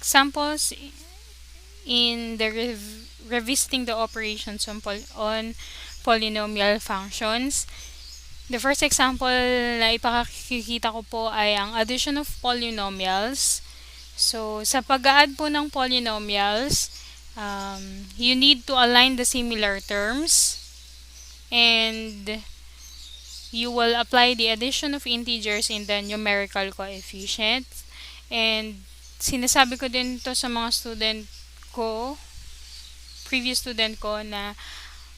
Examples in the revisiting the operations on polynomial functions. The first example na ipakikita ko po ay ang addition of polynomials. So, sa pag-add po ng polynomials, you need to align the similar terms and you will apply the addition of integers in the numerical coefficient. And sinasabi ko din to sa mga previous student ko na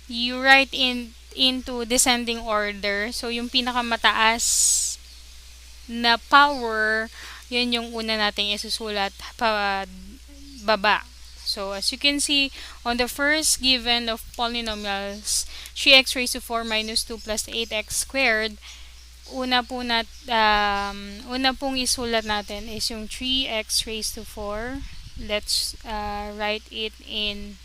you write into descending order. So, yung pinakamataas na power, yun yung una nating isusulat pa baba. So, as you can see, on the first given of polynomials, 3x raised to 4 minus 2 plus 8x squared, una pong isulat natin is yung 3x raised to 4. Let's write it in,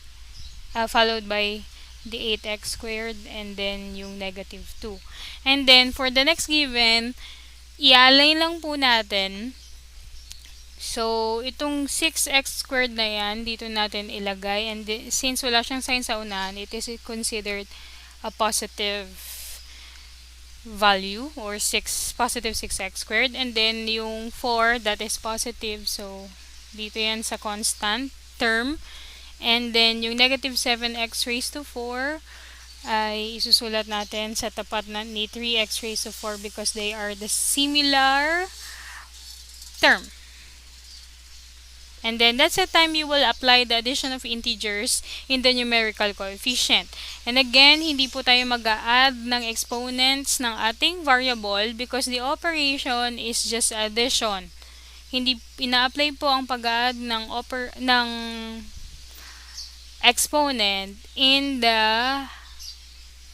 followed by the 8x squared, and then yung negative 2. And then, for the next given, i-align lang po natin. So, itong 6x squared na yan, dito natin ilagay. And since wala siyang sign sa unahan, it is considered a positive value or positive 6x squared. And then, yung 4, that is positive. So, dito yan sa constant term. And then, yung negative 7x raised to 4 ay isusulat natin sa tapat ni 3x raised to 4 because they are the similar term. And then, that's the time you will apply the addition of integers in the numerical coefficient. And again, hindi po tayo mag-a-add ng exponents ng ating variable because the operation is just addition. Hindi ina-apply po ang pag-a-add ng exponent in the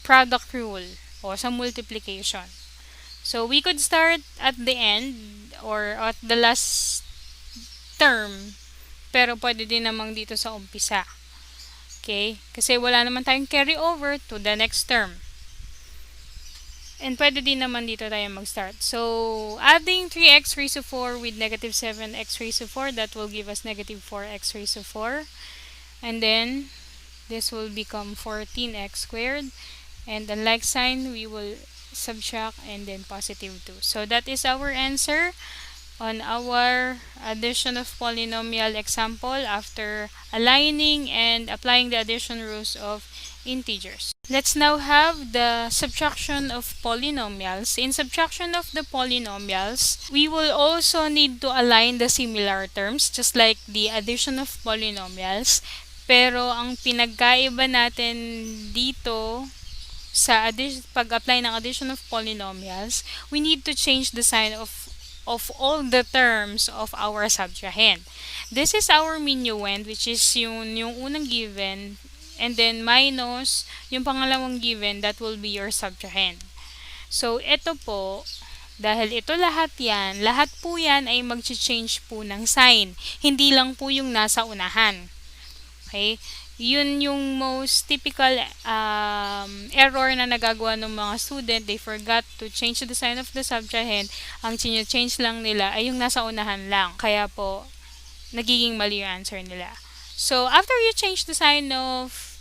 product rule o sa multiplication. So, we could start at the end or at the last term, pero pwede din namang dito sa umpisa. Okay? Kasi wala naman tayong carry over to the next term. And pwede din naman dito tayo mag-start. So, adding 3x raised to 4 with negative 7x raised to 4, that will give us negative 4x raised to 4. And then, this will become 14x squared. And the like sign, we will subtract and then positive 2. So, that is our answer on our addition of polynomial example after aligning and applying the addition rules of integers. Let's now have the subtraction of polynomials. In subtraction of the polynomials, we will also need to align the similar terms just like the addition of polynomials. Pero ang pinagkaiba natin dito sa pag-apply ng addition of polynomials, we need to change the sign of all the terms of our subtrahend. This is our minuend, which is yung unang given, and then minus yung pangalawang given, that will be your subtrahend. So, ito po, dahil ito lahat po yan ay mag-change po ng sign. Hindi lang po yung nasa unahan. Okay? Yun yung most typical error na nagagawa ng mga student. They forgot to change the sign of the subtrahend. Ang change lang nila ay yung nasa unahan lang. Kaya po, nagiging mali yung answer nila. So, after you change the sign of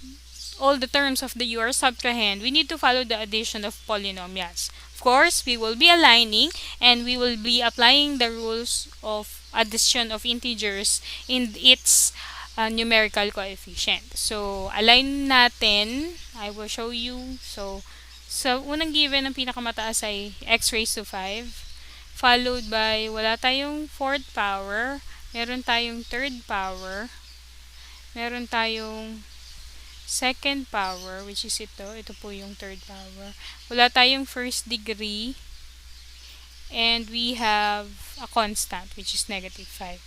all the terms of your subtrahend, we need to follow the addition of polynomials. Of course, we will be aligning and we will be applying the rules of addition of integers in its numerical coefficient. So, align natin. I will show you. So, unang given, ang pinakamataas ay x raised to 5. Followed by, wala tayong fourth power. Meron tayong third power. Meron tayong second power, which is ito. Ito po yung third power. Wala tayong first degree. and we have a constant, which is negative 5.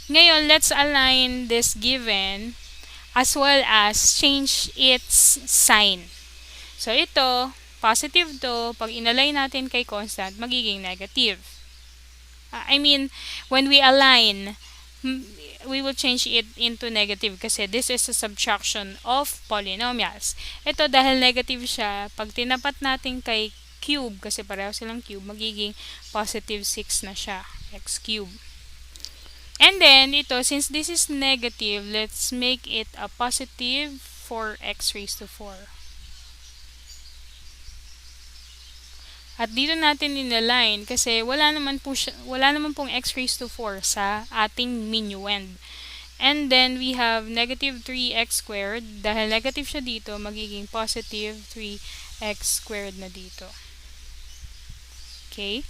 Ngayon, let's align this given as well as change its sign. So, ito, positive to. Pag inalign natin kay constant, magiging negative. I mean, when we align, we will change it into negative kasi this is a subtraction of polynomials. Ito, dahil negative siya, pag tinapat natin kay cube, kasi pareho silang cube, magiging positive 6 na siya, x cube. And then, ito, since this is negative, let's make it a positive 4x raised to 4. At dito natin in-align kasi wala naman pong x raised to 4 sa ating minuend. And then, we have negative 3x squared. Dahil negative siya dito, magiging positive 3x squared na dito. Okay?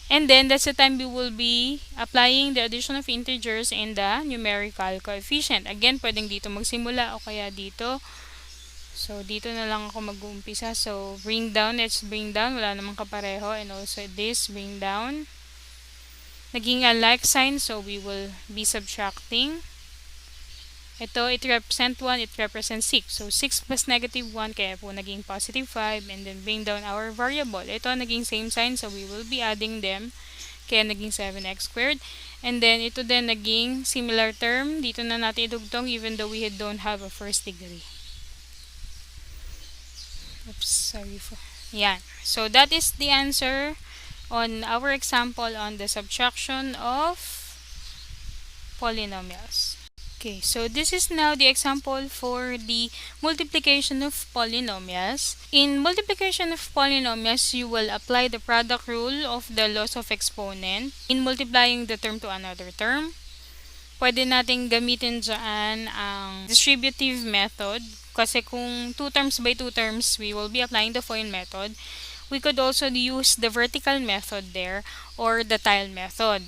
And then, that's the time we will be applying the addition of integers in the numerical coefficient. Again, pwedeng dito magsimula o kaya dito. So, dito na lang ako mag-uumpisa. So, bring down, let's bring down. Wala namang kapareho. And also this, bring down. Naging a like sign, so we will be subtracting. Ito, it represents 1, it represents 6. So, 6 plus negative 1, kaya po naging positive 5. And then, bring down our variable. Ito, naging same sign, so we will be adding them. Kaya naging 7x squared. And then, ito din naging similar term. Dito na natin idugtong even though we don't have a first degree. Oops, sorry for... Yan. So, that is the answer on our example on the subtraction of polynomials. Okay, so this is now the example for the multiplication of polynomials. In multiplication of polynomials, you will apply the product rule of the laws of exponent in multiplying the term to another term. Pwede nating gamitin dyan ang distributive method kasi kung 2 terms by 2 terms, we will be applying the FOIL method. We could also use the vertical method there or the tile method.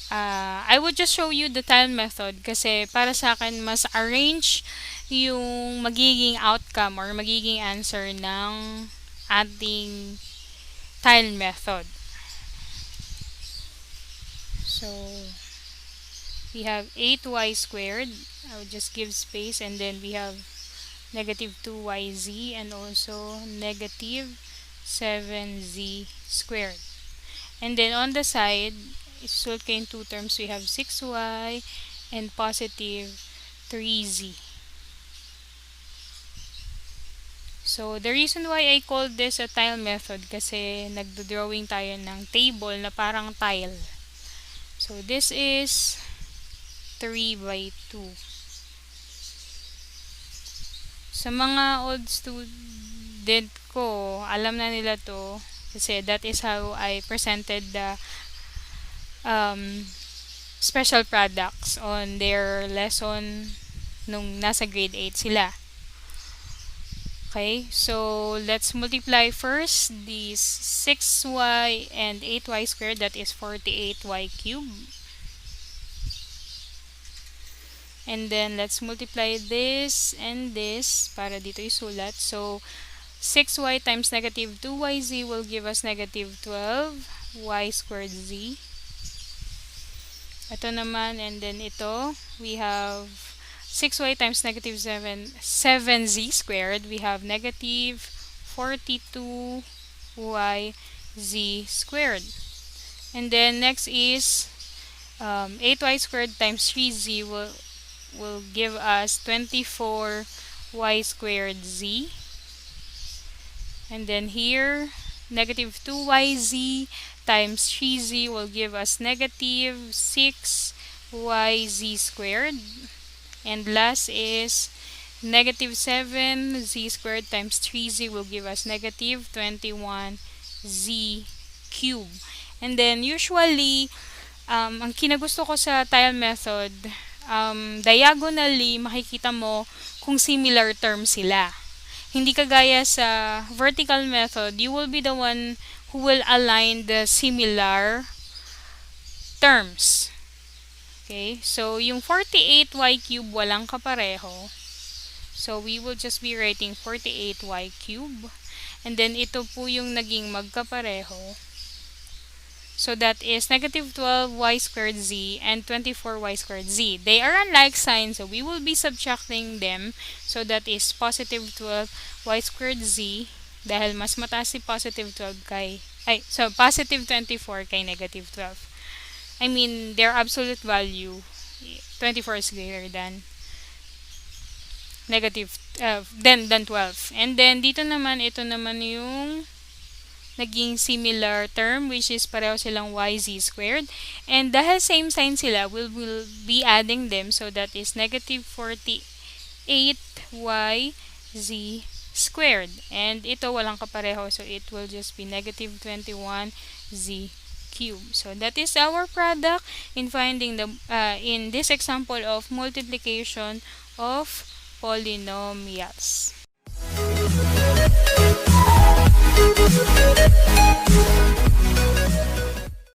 I would just show you the tile method kasi para sa akin mas arrange yung magiging outcome or magiging answer ng ating tile method. So, we have 8y squared. I would just give space and then we have negative 2yz and also negative 7z squared. And then on the side, so in 2 terms, we have 6y and positive 3z. So, the reason why I called this a tile method kasi nagdo-drawing tayo ng table na parang tile. So, this is 3 by 2. Sa mga old student ko, alam na nila to kasi that is how I presented the special products on their lesson nung nasa grade 8 sila. Okay, so let's multiply first these 6y and 8y squared, that is 48y cubed. And then let's multiply this and this para dito isulat. So 6y times negative 2yz will give us negative 12y squared z. Ito naman, and then ito, we have 6y times negative 7z squared. We have negative 42y z squared. And then next is 8y squared times 3z will give us 24y squared z. And then here, negative 2yz times 3z will give us negative 6yz squared. And last is negative 7z squared times 3z will give us negative 21z cubed. And then usually, ang kinagusto ko sa tile method, diagonally makikita mo kung similar terms sila. Hindi kagaya sa vertical method, you will be the one who will align the similar terms. Okay, so yung 48y cubed walang kapareho. So we will just be writing 48y cubed. And then ito po yung naging magkapareho. So that is negative 12y squared z and 24y squared z. They are unlike signs, so we will be subtracting them. So that is positive 12y squared z dahil mas mataas si positive 12 so positive 24 kay negative 12. I mean, their absolute value, 24 is greater than negative, than 12. And then, dito naman, ito naman yung naging similar term, which is pareho silang yz squared. And dahil same sign sila, we will be adding them. So that is negative 48yz squared. And ito walang kapareho, so it will just be negative 21z cubed. So that is our product in finding the in this example of multiplication of polynomials.